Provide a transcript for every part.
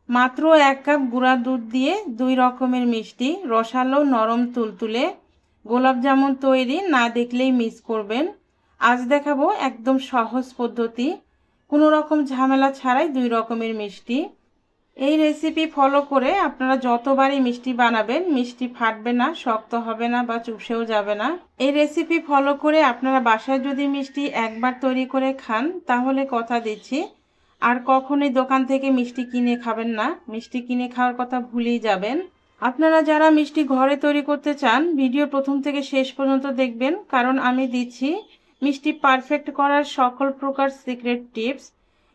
মাত্র 1 কাপ গুঁড়া দুধ দিয়ে 2 রকমের মিষ্টি, রসালো নরম তুলতুলে গোলাপ জামুন তৈরি। না দেখলেই মিস করবেন। আজ দেখাবো একদম সহজ পদ্ধতি, কোনো রকম ঝামেলা ছাড়াই 2 রকমের মিষ্টি। এই রেসিপি ফলো করে আপনারা যতবারই মিষ্টি বানাবেন, মিষ্টি ফাটবে না, শক্ত হবে না বা চুপসেও যাবে না। এই রেসিপি ফলো করে আপনারা বাসায় যদি মিষ্টি একবার তৈরি করে খান, তাহলে কথা দিচ্ছি আর কখনোই দোকান থেকে মিষ্টি কিনে খাবেন না। মিষ্টি কিনে খাওয়ার কথা ভুলেই যাবেন। আপনারা যারা মিষ্টি ঘরে তৈরি করতে চান, ভিডিও প্রথম থেকে শেষ পর্যন্ত দেখবেন, কারণ আমি দিচ্ছি মিষ্টি পারফেক্ট করার সকল প্রকার সিক্রেট টিপস।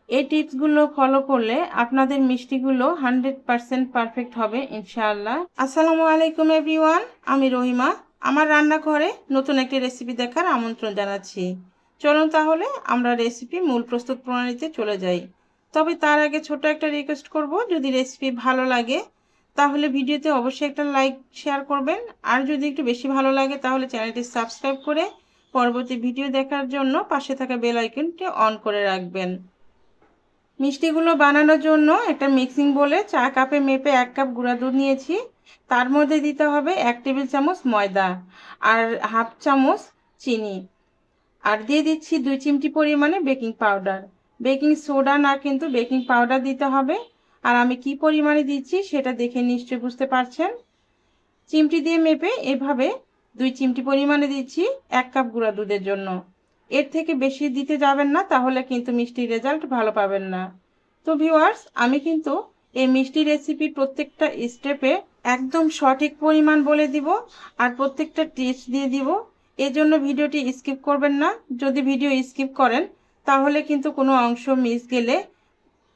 এই টিপসগুলো ফলো করলে আপনাদের মিষ্টিগুলো 100% পারফেক্ট হবে ইনশাআল্লাহ। আসসালামু আলাইকুম এভরিওয়ান, আমি রহিমা। আমার রান্নাঘরে নতুন একটি রেসিপি দেখার আমন্ত্রণ জানাচ্ছি। চলুন তাহলে আমরা রেসিপি মূল প্রস্তুত প্রণালীতে চলে যাই। তবে তার আগে ছোট একটা রিকোয়েস্ট করব, যদি রেসিপি ভালো লাগে তাহলে ভিডিওতে অবশ্যই একটা লাইক শেয়ার করবেন। আর যদি একটু বেশি ভালো লাগে তাহলে চ্যানেলটি সাবস্ক্রাইব করে পরবর্তী ভিডিও দেখার জন্য পাশে থাকা বেল আইকনটি অন করে রাখবেন। মিষ্টিগুলো বানানোর জন্য একটা মিক্সিং বোলে 4 কাপে মেপে 1 কাপ গুঁড়া দুধ নিয়েছি। তার মধ্যে দিতে হবে 1 টেবিল চামচ ময়দা আর হাফ চামচ চিনি, আর দিয়ে দিচ্ছি 2 চিমটি পরিমাণে বেকিং পাউডার। বেকিং সোডা না, কিন্তু বেকিং পাউডার দিতে হবে। আর আমি কি পরিমাণে দিচ্ছি সেটা দেখে নিশ্চয়ই বুঝতে পারছেন। চিমটি দিয়ে মেপে এভাবে 2 চিমটি পরিমাণে দিচ্ছি 1 কাপ গুঁড়া দুধের জন্য। এর থেকে বেশি দিতে যাবেন না, তাহলে কিন্তু মিষ্টির রেজাল্ট ভালো পাবেন না। তো ভিউয়ার্স, আমি কিন্তু এই মিষ্টি রেসিপির প্রত্যেকটা স্টেপে একদম সঠিক পরিমাণ বলে দিব আর প্রত্যেকটা টিপস দিয়ে দিব। এজন্য ভিডিওটি স্কিপ করবেন না। যদি ভিডিও স্কিপ করেন তাহলে কিন্তু কোনো অংশ মিস গেলে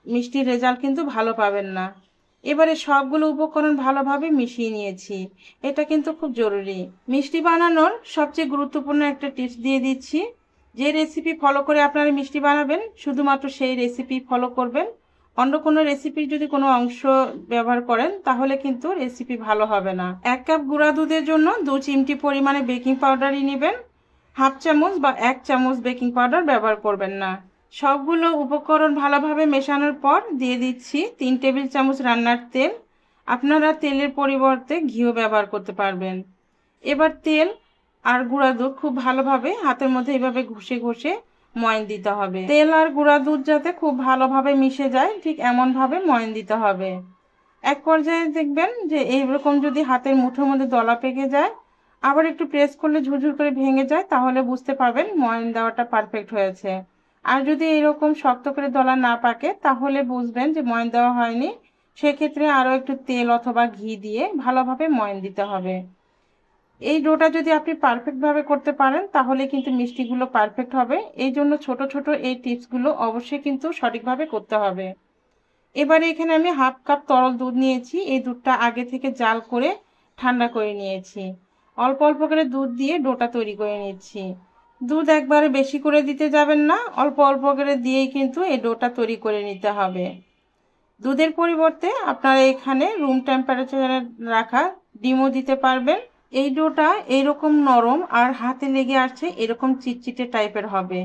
মিষ্টির রেজাল্ট কিন্তু ভালো পাবেন না। এবারে সবগুলো উপকরণ ভালোভাবে মিশিয়ে নিয়েছি, এটা কিন্তু খুব জরুরি। মিষ্টি বানানোর সবচেয়ে গুরুত্বপূর্ণ একটা টিপস দিয়ে দিচ্ছি। যে রেসিপি ফলো করে আপনারা মিষ্টি বানাবেন, শুধুমাত্র সেই রেসিপি ফলো করবেন। অন্য কোনো রেসিপির যদি কোনো অংশ ব্যবহার করেন তাহলে কিন্তু রেসিপি ভালো হবে না। 1 কাপ গুঁড়া দুধের জন্য 2 চিমটি পরিমাণে বেকিং পাউডারই নেবেন। হাফ চামচ বা 1 চামচ বেকিং পাউডার ব্যবহার করবেন না। সবগুলো উপকরণ ভালোভাবে মেশানোর পর দিয়ে দিচ্ছি 3 টেবিল চামচ রান্নার তেল। আপনারা তেলের পরিবর্তে ঘিও ব্যবহার করতে পারবেন। এবার তেল আর গুঁড়া দুধ খুব ভালোভাবে হাতের মধ্যে এইভাবে ঘষে ঘষে ময়ান দিতে হবে। তেল আর গুঁড়া দুধ যাতে খুব ভালোভাবে মিশে যায়, ঠিক এমনভাবে ময়ান দিতে হবে। এক পর্যায়ে দেখবেন যে এইরকম যদি হাতের মুঠোর মধ্যে দলা পেকে যায়, আবার একটু প্রেস করলে ঝুরঝুর করে ভেঙে যায়, তাহলে বুঝতে পারবেন ময়ান দেওয়াটা পারফেক্ট হয়েছে। আর যদি এরকম শক্ত করে দলা না পাকে, তাহলে বুঝবেন যে ময়ান দেওয়া হয়নি। সেক্ষেত্রে আরও একটু তেল অথবা ঘি দিয়ে ভালোভাবে ময়ান দিতে হবে। এই ডোটা যদি আপনি পারফেক্টভাবে করতে পারেন তাহলে কিন্তু মিষ্টিগুলো পারফেক্ট হবে। এই জন্য ছোট ছোট এই টিপসগুলো অবশ্যই কিন্তু সঠিকভাবে করতে হবে। এবারে এখানে আমি হাফ কাপ তরল দুধ নিয়েছি। এই দুধটা আগে থেকে জাল করে ঠান্ডা করে নিয়েছি। অল্প অল্প করে দুধ দিয়ে ডোটা তৈরি করে নিচ্ছি। দুধ একবারে বেশি করে দিতে যাবেন না, অল্প অল্প করে দিয়েই কিন্তু এই ডোটা তৈরি করে নিতে হবে। দুধের পরিবর্তে আপনারা এখানে রুম টেম্পারেচারে রাখা ডিমও দিতে পারবেন। এই ডোটা এরকম নরম আর হাতে লেগে আসছে এরকম চিটচিটে টাইপের হবে।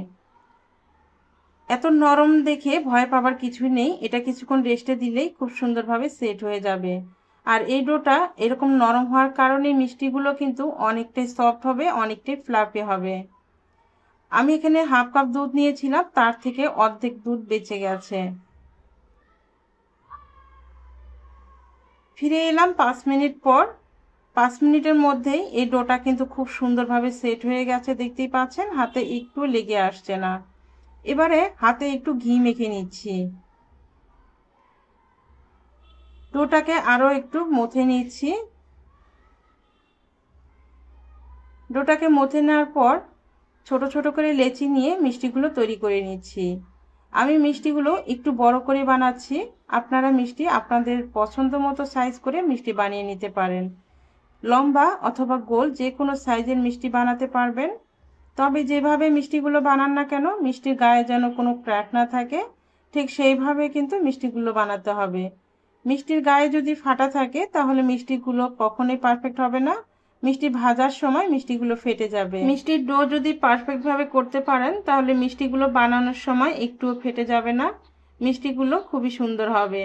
এত নরম দেখে ভয় পাবার কিছুই নেই, এটা কিছুক্ষণ রেস্টে দিলেই খুব সুন্দরভাবে সেট হয়ে যাবে। আর এই ডোটা এরকম নরম হওয়ার কারণে মিষ্টিগুলো কিন্তু অনেকটাই সফট হবে, অনেকটাই ফ্লাফি হবে। আমি এখানে হাফ কাপ দুধ নিয়েছিলাম, তার থেকে অর্ধেক দুধ বেঁচে গেছে। ফিরে এলাম 5 মিনিট পর। 5 মিনিটের মধ্যেই এই ডোটা কিন্তু খুব সুন্দরভাবে সেট হয়ে গেছে, দেখতেই পাচ্ছেন হাতে একটু লেগে আসছে না। এবারে হাতে একটু ঘি মেখে নিচ্ছি। ডোটাকে আরও একটু মথে নিচ্ছি। ডোটাকে মথে নেওয়ার পর ছোট ছোট করে লেচি নিয়ে মিষ্টিগুলো তৈরি করে নিচ্ছি। আমি মিষ্টিগুলো একটু বড় করে বানাচ্ছি। আপনারা মিষ্টি আপনাদের পছন্দ মতো সাইজ করে মিষ্টি বানিয়ে নিতে পারেন। লম্বা অথবা গোল যে কোনো সাইজের মিষ্টি বানাতে পারবেন। তবে যেভাবে মিষ্টিগুলো বানান না কেন, মিষ্টির গায়ে যেন কোনো ক্র্যাক না থাকে, ঠিক সেইভাবে কিন্তু মিষ্টিগুলো বানাতে হবে। মিষ্টির গায়ে যদি ফাটা থাকে তাহলে মিষ্টিগুলো কখনোই পারফেক্ট হবে না। মিষ্টি ভাজার সময় মিষ্টিগুলো ফেটে যাবে। মিষ্টির ডো যদি পারফেক্টভাবে করতে পারেন তাহলে মিষ্টিগুলো বানানোর সময় একটুও ফেটে যাবে না, মিষ্টিগুলো খুবই সুন্দর হবে।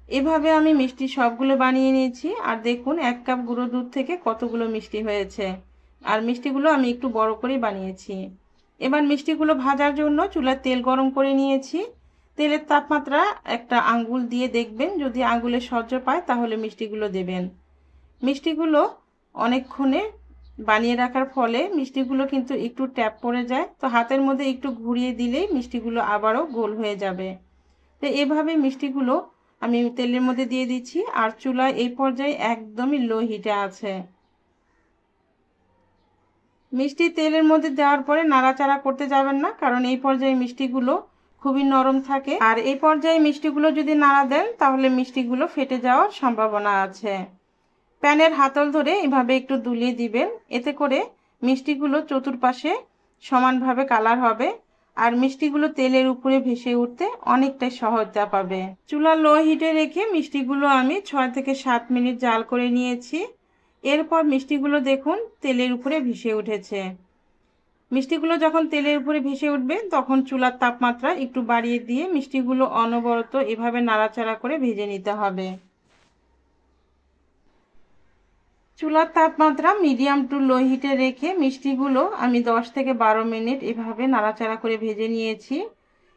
এভাবে আমি মিষ্টি সবগুলো বানিয়ে নিয়েছি। আর দেখুন 1 কাপ গুঁড়ো দুধ থেকে কতগুলো মিষ্টি হয়েছে। আর মিষ্টিগুলো আমি একটু বড় করেই বানিয়েছি। এবার মিষ্টিগুলো ভাজার জন্য চুলায় তেল গরম করে নিয়েছি। তেলের তাপমাত্রা একটা আঙ্গুল দিয়ে দেখবেন, যদি আঙ্গুলে সহ্য পায় তাহলে মিষ্টিগুলো দেবেন। মিষ্টিগুলো অনেকক্ষণে বানিয়ে রাখার ফলে মিষ্টিগুলো কিন্তু একটু ট্যাপ পড়ে যায়, তো হাতের মধ্যে একটু ঘুরিয়ে দিলেই মিষ্টিগুলো আবারও গোল হয়ে যাবে। তো এভাবে মিষ্টিগুলো আমি তেলের মধ্যে দিয়ে দিচ্ছি। আর চুলা এই পর্যায়ে একদমই লো হিটে আছে। মিষ্টি তেলের মধ্যে দেওয়ার পরে নাড়াচাড়া করতে যাবেন না, কারণ এই পর্যায়ে মিষ্টিগুলো খুবই নরম থাকে। আর এই পর্যায়ে মিষ্টিগুলো যদি নাড়া দেন তাহলে মিষ্টিগুলো ফেটে যাওয়ার সম্ভাবনা আছে। প্যানের হাতল ধরে এভাবে একটু দুলিয়ে দিবেন, এতে করে মিষ্টিগুলো চতুর্পাশে সমানভাবে কালার হবে আর মিষ্টিগুলো তেলের উপরে ভেসে উঠতে অনেকটাই সহজতা পাবে। চুলা লো হিটে রেখে মিষ্টিগুলো আমি 6 থেকে 7 মিনিট জাল করে নিয়েছি। এরপর মিষ্টিগুলো দেখুন তেলের উপরে ভেসে উঠেছে। মিষ্টিগুলো যখন তেলের উপরে ভেসে উঠবে তখন চুলার তাপমাত্রা একটু বাড়িয়ে দিয়ে মিষ্টিগুলো অনবরত এভাবে নাড়াচাড়া করে ভেজে নিতে হবে। চুলার তাপমাত্রা মিডিয়াম টু লো হিটে রেখে মিষ্টিগুলো আমি 10 থেকে 12 মিনিট এভাবে নাড়াচাড়া করে ভেজে নিয়েছি।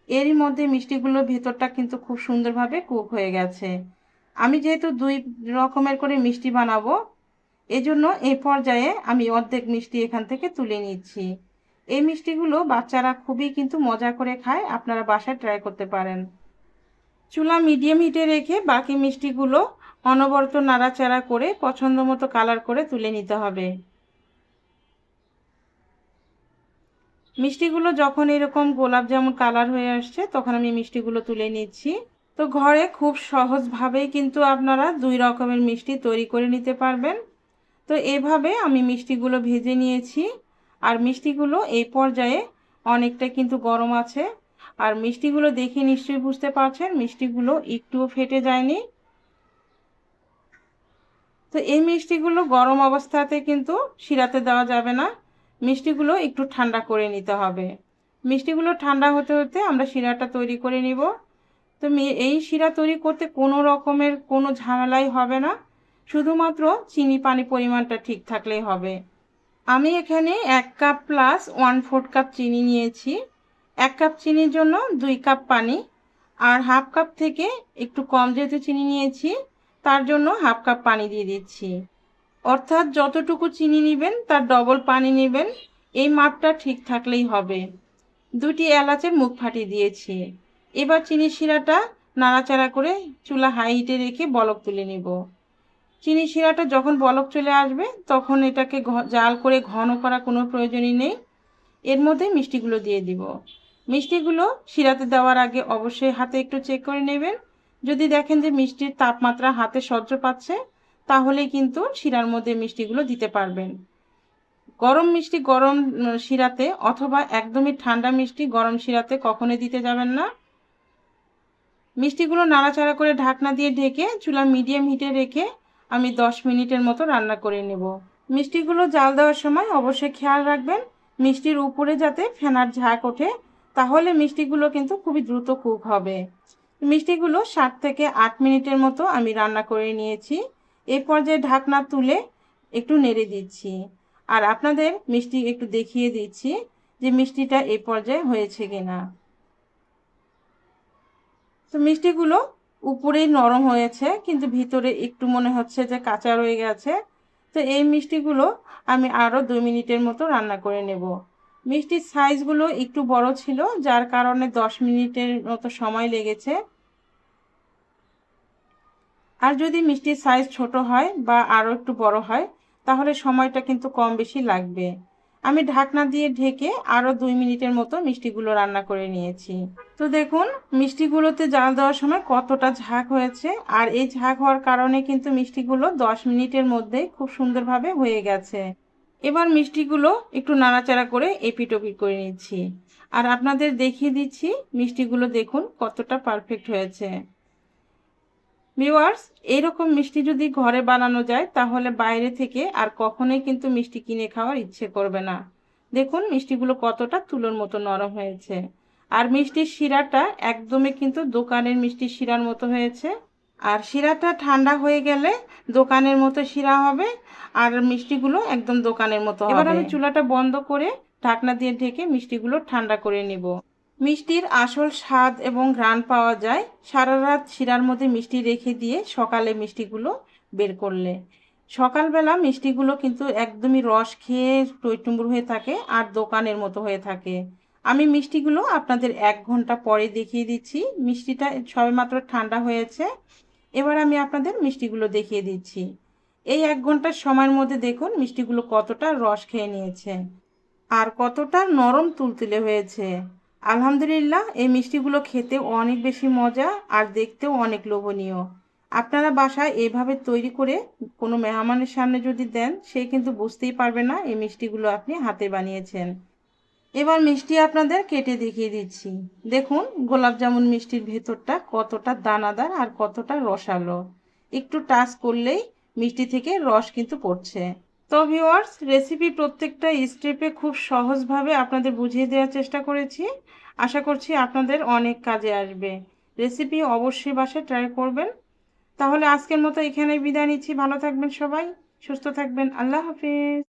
এরই মধ্যে মিষ্টিগুলোর ভেতরটা কিন্তু খুব সুন্দরভাবে কুক হয়ে গেছে। আমি যেহেতু 2 রকমের করে মিষ্টি বানাবো, এজন্য এই পর্যায়ে আমি অর্ধেক মিষ্টি এখান থেকে তুলে নিচ্ছি। এই মিষ্টিগুলো বাচ্চারা খুবই কিন্তু মজা করে খায়, আপনারা বাসায় ট্রাই করতে পারেন। চুলা মিডিয়াম হিটে রেখে বাকি মিষ্টিগুলো অনবরত নাড়াচাড়া করে পছন্দ মতো কালার করে তুলে নিতে হবে। মিষ্টিগুলো যখন এরকম গোলাপ জামুন কালার হয়ে আসছে তখন আমি মিষ্টিগুলো তুলে নিচ্ছি। তো ঘরে খুব সহজভাবেই কিন্তু আপনারা 2 রকমের মিষ্টি তৈরি করে নিতে পারবেন। তো এভাবে আমি মিষ্টিগুলো ভেজে নিয়েছি। আর মিষ্টিগুলো এই পর্যায়ে অনেকটা কিন্তু গরম আছে। আর মিষ্টিগুলো দেখে নিশ্চয়ই বুঝতে পারছেন মিষ্টিগুলো একটুও ফেটে যায়নি। তো এই মিষ্টিগুলো গরম অবস্থাতে কিন্তু শিরাতে দেওয়া যাবে না, মিষ্টিগুলো একটু ঠান্ডা করে নিতে হবে। মিষ্টিগুলো ঠান্ডা হতে হতে আমরা শিরাটা তৈরি করে নিব। তো এই শিরা তৈরি করতে কোনো রকমের কোনো ঝামেলাই হবে না, শুধুমাত্র চিনি পানি পরিমাণটা ঠিক থাকলেই হবে। আমি এখানে 1 কাপ প্লাস 1/4 কাপ চিনি নিয়েছি। 1 কাপ চিনির জন্য 2 কাপ পানি। আর হাফ কাপ থেকে একটু কম যেহেতু চিনি নিয়েছি তার জন্য হাফ কাপ পানি দিয়ে দিচ্ছি। অর্থাৎ যতটুকু চিনি নেবেন তার ডবল পানি নেবেন, এই মাপটা ঠিক থাকলেই হবে। 2টি এলাচের মুখ ফাটিয়ে দিয়েছি। এবার চিনি শিরাটা নাড়াচাড়া করে চুলা হাই হিটে রেখে বলক তুলে নিব। চিনি শিরাটা যখন বলক চলে আসবে তখন এটাকে জাল করে ঘন করা কোনো প্রয়োজনই নেই। এর মধ্যে মিষ্টিগুলো দিয়ে দিব। মিষ্টিগুলো শিরাতে দেওয়ার আগে অবশ্যই হাতে একটু চেক করে নেবেন। যদি দেখেন যে মিষ্টির তাপমাত্রা হাতে সহ্য পাচ্ছে তাহলেই কিন্তু শিরার মধ্যে মিষ্টিগুলো দিতে পারবেন। গরম মিষ্টি গরম শিরাতে অথবা একদমই ঠান্ডা মিষ্টি গরম শিরাতে কখনোই দিতে যাবেন না। মিষ্টিগুলো নাড়াচাড়া করে ঢাকনা দিয়ে ঢেকে চুলা মিডিয়াম হিটে রেখে আমি 10 মিনিটের মতো রান্না করে নেব। মিষ্টিগুলো জাল দেওয়ার সময় অবশ্যই খেয়াল রাখবেন মিষ্টির উপরে যাতে ফেনার ঝাঁক ওঠে, তাহলে মিষ্টিগুলো কিন্তু খুবই দ্রুত কুক হবে। মিষ্টিগুলো 7 থেকে 8 মিনিটের মতো আমি রান্না করে নিয়েছি। এই পর্যায়ে ঢাকনা তুলে একটু নেড়ে দিচ্ছি। আর আপনাদের মিষ্টি একটু দেখিয়ে দিচ্ছি যে মিষ্টিটা এই পর্যায়ে হয়েছে কিনা। তো মিষ্টিগুলো উপরেই নরম হয়েছে কিন্তু ভিতরে একটু মনে হচ্ছে যে কাঁচা রয়ে গেছে। তো এই মিষ্টিগুলো আমি আরও 2 মিনিটের মতো রান্না করে নেব। মিষ্টির সাইজগুলো একটু বড় ছিল যার কারণে 10 মিনিটের মতো সময় লেগেছে। আর যদি মিষ্টির সাইজ ছোট হয় বা আরও একটু বড় হয় তাহলে সময়টা কিন্তু কম বেশি লাগবে। আমি ঢাকনা দিয়ে ঢেকে আরও 2 মিনিটের মতো মিষ্টিগুলো রান্না করে নিয়েছি। তো দেখুন মিষ্টিগুলোতে জাল দেওয়ার সময় কতটা ঝাঁক হয়েছে, আর এই ঝাঁক হওয়ার কারণে কিন্তু মিষ্টিগুলো 10 মিনিটের মধ্যেই খুব সুন্দরভাবে হয়ে গেছে। এবার মিষ্টিগুলো একটু নাড়াচাড়া করে এপিট ওপিট করে নিচ্ছি। আর আপনাদের দেখিয়ে দিচ্ছি মিষ্টিগুলো দেখুন কতটা পারফেক্ট হয়েছে। ভিউয়ার্স, এইরকম মিষ্টি যদি ঘরে বানানো যায় তাহলে বাইরে থেকে আর কখনোই কিন্তু মিষ্টি কিনে খাওয়ার ইচ্ছে করবে না। দেখুন মিষ্টিগুলো কতটা তুলোর মতো নরম হয়েছে। আর মিষ্টির শিরাটা একদমই কিন্তু দোকানের মিষ্টির শিরার মতো হয়েছে। আর শিরাটা ঠান্ডা হয়ে গেলে দোকানের মতো শিরা হবে, আর মিষ্টিগুলো একদম দোকানের মতো হবে। এবার আমি চুলাটা বন্ধ করে ঢাকনা দিয়ে ঢেকে মিষ্টিগুলো ঠান্ডা করে নিব। মিষ্টির আসল স্বাদ এবং ঘ্রাণ পাওয়া যায় সারা রাত শিরার মধ্যে মিষ্টি রেখে দিয়ে সকালে মিষ্টিগুলো বের করলে। সকালবেলা মিষ্টিগুলো কিন্তু একদমই রস খেয়ে টইটুম্বুর হয়ে থাকে আর দোকানের মতো হয়ে থাকে। আমি মিষ্টিগুলো আপনাদের 1 ঘন্টা পরে দেখিয়ে দিচ্ছি। মিষ্টিটা সবেমাত্র ঠান্ডা হয়েছে। এবার আমি আপনাদের মিষ্টিগুলো দেখিয়ে দিচ্ছি। এই 1 ঘন্টার সময়ের মধ্যে দেখুন মিষ্টিগুলো কতটা রস খেয়ে নিয়েছে আর কতটা নরম তুলতুলে হয়েছে। আলহামদুলিল্লাহ, এই মিষ্টিগুলো খেতে অনেক বেশি মজা আর দেখতেও অনেক লোভনীয়। আপনারা বাসায় এভাবে তৈরি করে কোনো মেহমানের সামনে যদি দেন, সে কিন্তু বুঝতেই পারবে না এই মিষ্টিগুলো আপনি হাতে বানিয়েছেন। এবার মিষ্টি আপনাদের কেটে দেখিয়ে দিচ্ছি। দেখুন গোলাপ জামুন মিষ্টির ভেতরটা কতটা দানাদার আর কতটা রসালো। একটু টাচ করলেই মিষ্টি থেকে রস কিন্তু পড়ছে। তো ভিউয়ার্স, রেসিপি প্রত্যেকটা স্টেপে খুব সহজভাবে আপনাদের বুঝিয়ে দেওয়ার চেষ্টা করেছি। আশা করছি আপনাদের অনেক কাজে আসবে। রেসিপি অবশ্যই বাসায় ট্রাই করবেন। তাহলে আজকের মতো এখানে বিদায় নিচ্ছি। ভালো থাকবেন সবাই, সুস্থ থাকবেন। আল্লাহ হাফিজ।